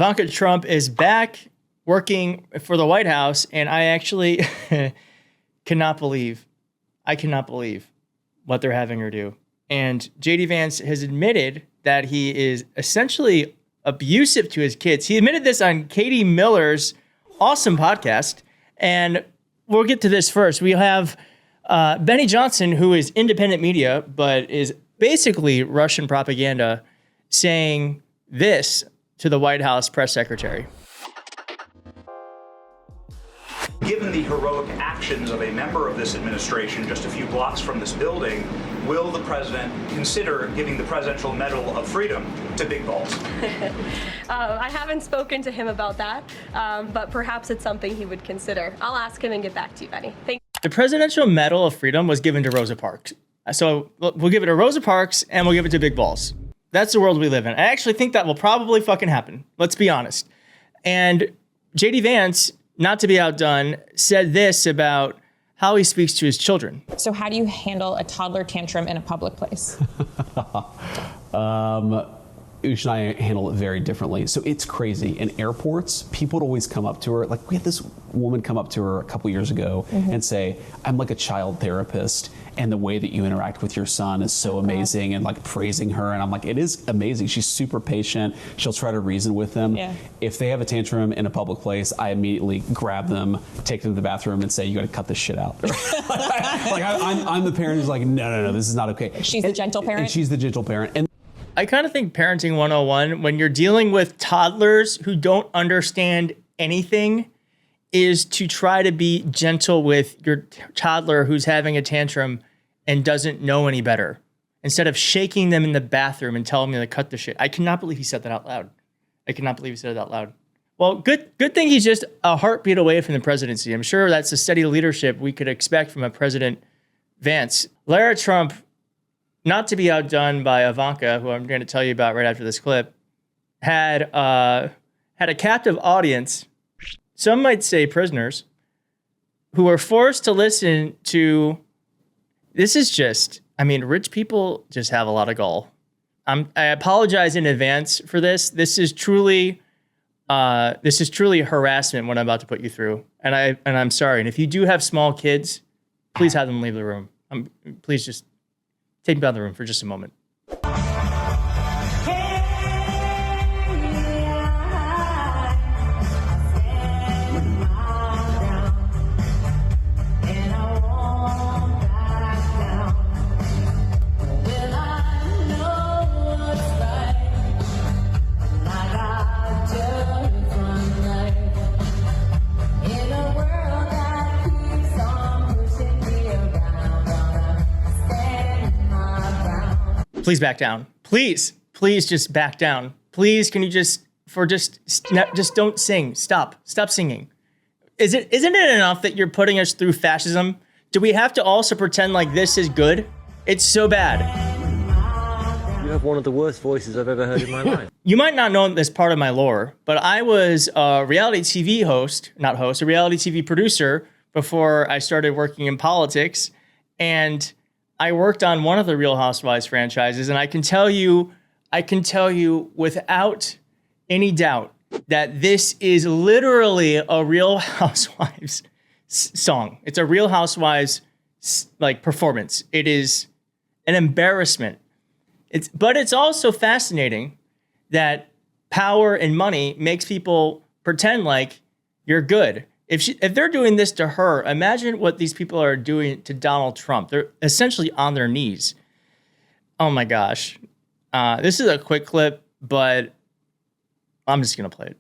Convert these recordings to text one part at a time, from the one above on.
Ivanka Trump is back working for the White House, and I actually cannot believe what they're having her do. And JD Vance has admitted that he is essentially abusive to his kids. He admitted this on Katie Miller's awesome podcast. And we'll get to this first. We have Benny Johnson, who is independent media, but is basically Russian propaganda, saying this to the White House press secretary. Given the heroic actions of a member of this administration just a few blocks from this building, will the president consider giving the Presidential Medal of Freedom to Big Balls? I haven't spoken to him about that, but perhaps it's something he would consider. I'll ask him and get back to you, Benny. The Presidential Medal of Freedom was given to Rosa Parks. So we'll give it to Rosa Parks and we'll give it to Big Balls. That's the world we live in. I actually think that will probably fucking happen. Let's be honest. And JD Vance, not to be outdone, said this about how he speaks to his children. So how do you handle a toddler tantrum in a public place? Ush and I handle it very differently. So it's crazy. In airports, people would always come up to her. Like, we had this woman come up to her a couple years ago and say, I'm like a child therapist, and the way that you interact with your son is so amazing, and like praising her. And I'm like, it is amazing. She's super patient. She'll try to reason with them. Yeah. If they have a tantrum in a public place, I immediately grab them, take them to the bathroom and say, you got to cut this shit out. I'm the parent who's like, no, this is not okay. She's the gentle parent? And she's the gentle parent. And I kind of think parenting 101, when you're dealing with toddlers who don't understand anything, is to try to be gentle with your toddler who's having a tantrum and doesn't know any better, instead of shaking them in the bathroom and telling them to cut the shit. I cannot believe he said that out loud. Well, good thing he's just a heartbeat away from the presidency. I'm sure that's the steady leadership we could expect from a President Vance. Lara Trump, not to be outdone by Ivanka, who I'm going to tell you about right after this clip, had a captive audience, some might say prisoners, who were forced to listen to, this is just, I mean, rich people just have a lot of gall. I apologize in advance for this. This is truly harassment, what I'm about to put you through. And I'm sorry. And if you do have small kids, please have them leave the room. Please just take me out of the room for just a moment. Please back down. Please just back down. Please, can you just don't sing. Stop singing. Isn't it enough that you're putting us through fascism? Do we have to also pretend like this is good? It's so bad. You have one of the worst voices I've ever heard in my life. You might not know this part of my lore, but I was a reality TV a reality TV producer before I started working in politics. And I worked on one of the Real Housewives franchises, and I can tell you without any doubt that this is literally a Real Housewives song. It's a Real Housewives like performance. It is an embarrassment. But it's also fascinating that power and money makes people pretend like you're good. If they're doing this to her, imagine what these people are doing to Donald Trump. They're essentially on their knees. Oh my gosh. This is a quick clip, but I'm just going to play it.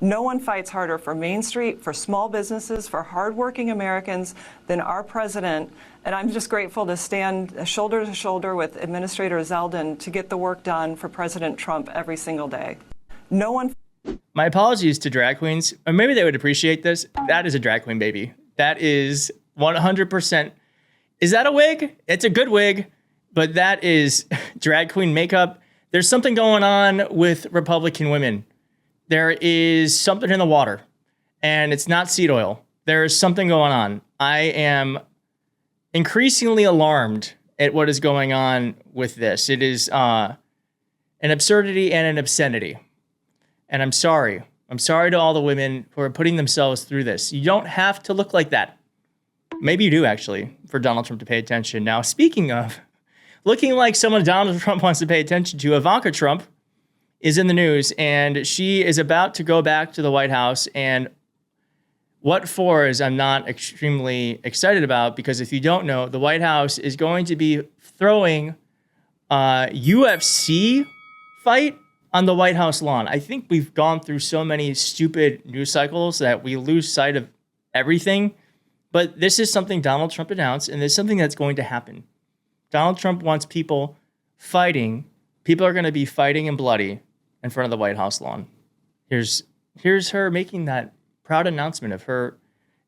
No one fights harder for Main Street, for small businesses, for hardworking Americans than our president. And I'm just grateful to stand shoulder to shoulder with Administrator Zeldin to get the work done for President Trump every single day. No one. My apologies to drag queens, or maybe they would appreciate this. That is a drag queen, baby. That is 100%. Is that a wig? It's a good wig, but that is drag queen makeup. There's something going on with Republican women. There is something in the water, and it's not seed oil. There is something going on. I am increasingly alarmed at what is going on with this. It is an absurdity and an obscenity. And I'm sorry. I'm sorry to all the women who are putting themselves through this. You don't have to look like that. Maybe you do, actually, for Donald Trump to pay attention. Now, speaking of looking like someone Donald Trump wants to pay attention to, Ivanka Trump is in the news, and she is about to go back to the White House. And what for is I'm not extremely excited about, because if you don't know, the White House is going to be throwing a UFC fight on the White House lawn. I think we've gone through so many stupid news cycles that we lose sight of everything. But this is something Donald Trump announced, and it's something that's going to happen. Donald Trump wants people fighting. People are going to be fighting and bloody in front of the White House lawn. Here's her making that proud announcement of her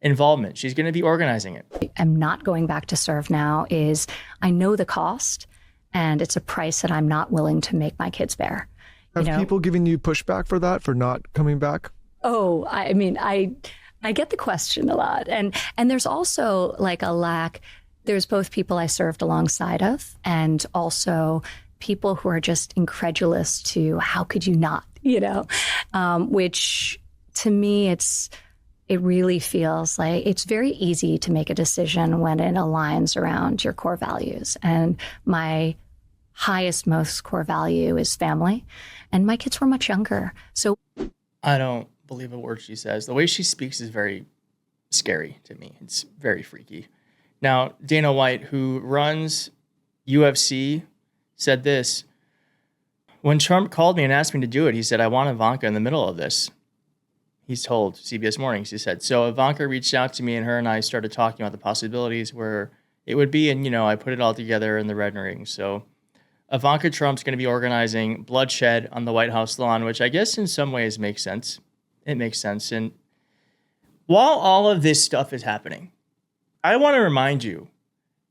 involvement. She's going to be organizing it. I'm not going back to serve now is I know the cost, and it's a price that I'm not willing to make my kids bear. Have people giving you pushback for that, for not coming back? Oh, I mean, I get the question a lot. And there's also like a lack. There's both people I served alongside of and also people who are just incredulous to how could you not, which to me, it really feels like it's very easy to make a decision when it aligns around your core values. And my highest, most core value is family. And my kids were much younger. So I don't believe a word she says. The way she speaks is very scary to me. It's very freaky. Now, Dana White, who runs UFC, said this. When Trump called me and asked me to do it, he said, I want Ivanka in the middle of this. He's told CBS Mornings, he said. So Ivanka reached out to me, and her and I started talking about the possibilities where it would be, and, I put it all together in the red ring. So Ivanka Trump's going to be organizing bloodshed on the White House lawn, which I guess in some ways makes sense. It makes sense. And while all of this stuff is happening, I want to remind you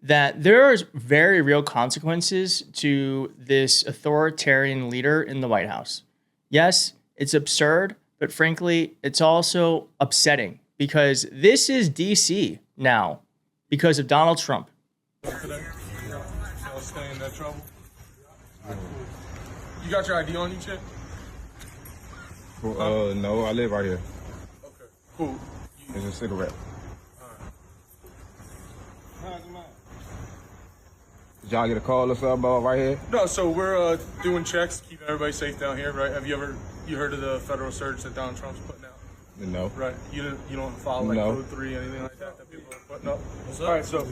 that there are very real consequences to this authoritarian leader in the White House. Yes, it's absurd, but frankly, it's also upsetting because this is DC now because of Donald Trump. Stay in that trouble. You got your ID on you, chick? No, I live right here. Okay, cool. It's a cigarette. Did y'all get a call or something about right here? No, so we're doing checks, keeping everybody safe down here, right? Have you heard of the federal surge that Donald Trump's putting out? No. Right. You don't follow like Code 3, anything like that people are putting up? All right, so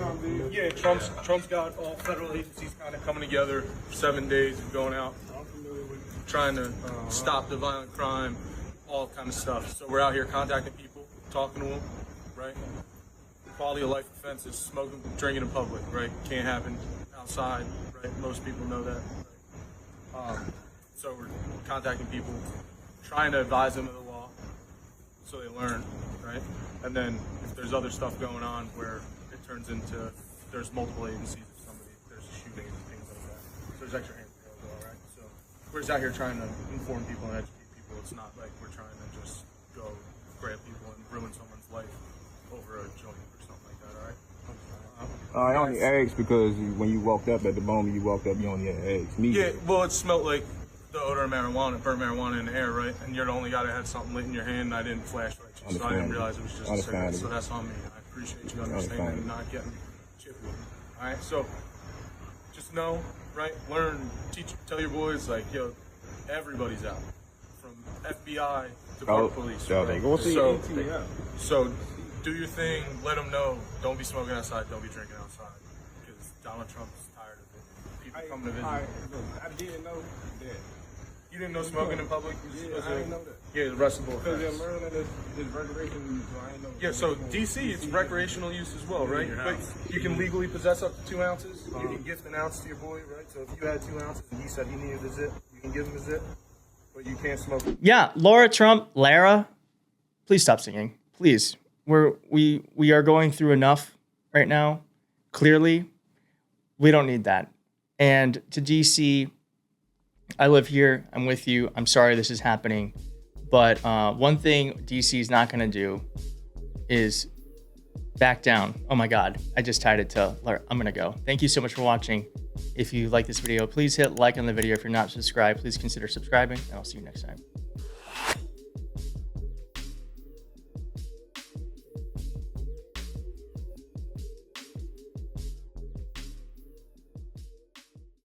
yeah, Trump's got all federal agencies kind of coming together for 7 days and going out, trying to stop the violent crime, all kind of stuff. So we're out here contacting people, talking to them, right? Quality of life offenses, smoking, drinking in public, right? Can't happen outside, right? Most people know that. Right? So we're contacting people, trying to advise them of the law so they learn, right? And then if there's other stuff going on where it turns into, there's multiple agencies of somebody, there's a shooting and things like that. So there's extra hands available, all right? So we're just out here trying to inform people and educate people. It's not like we're trying to just go grab people and ruin someone's life over a joint or something like that, all right? I only asked because when you walked up, at the moment you walked up, you only had eggs. Yeah, well, it smelled like the odor of marijuana, burnt marijuana in the air, right? And you're the only guy that had something lit in your hand, and I didn't flash right, so I didn't realize it was just a cigarette. So that's on me. I appreciate you understanding and not getting chippy. All right, so just know, right? Learn, teach, tell your boys, like, yo, everybody's out, from FBI to park police. Right? So do your thing. Let them know. Don't be smoking outside. Don't be drinking outside, because Donald Trump is tired of it. People coming to visit. I didn't know that. You didn't know smoking in public? Yeah, I didn't know that. Yeah, the arrestable offense. Because Maryland is recreational use, so I didn't know. Yeah, so DC, it's recreational use as well, right? But you can legally possess up to 2 ounces. You can gift an ounce to your boy, right? So if you had 2 ounces and he said he needed a zip, you can give him a zip, but you can't smoke. Yeah, Lara Trump, Lara, please stop singing. Please. We are going through enough right now. Clearly, we don't need that. And to DC, I live here. I'm with you. I'm sorry this is happening. But one thing DC is not going to do is back down. Oh my God. I just tied it to Lara. I'm going to go. Thank you so much for watching. If you like this video, please hit like on the video. If you're not subscribed, please consider subscribing, and I'll see you next time.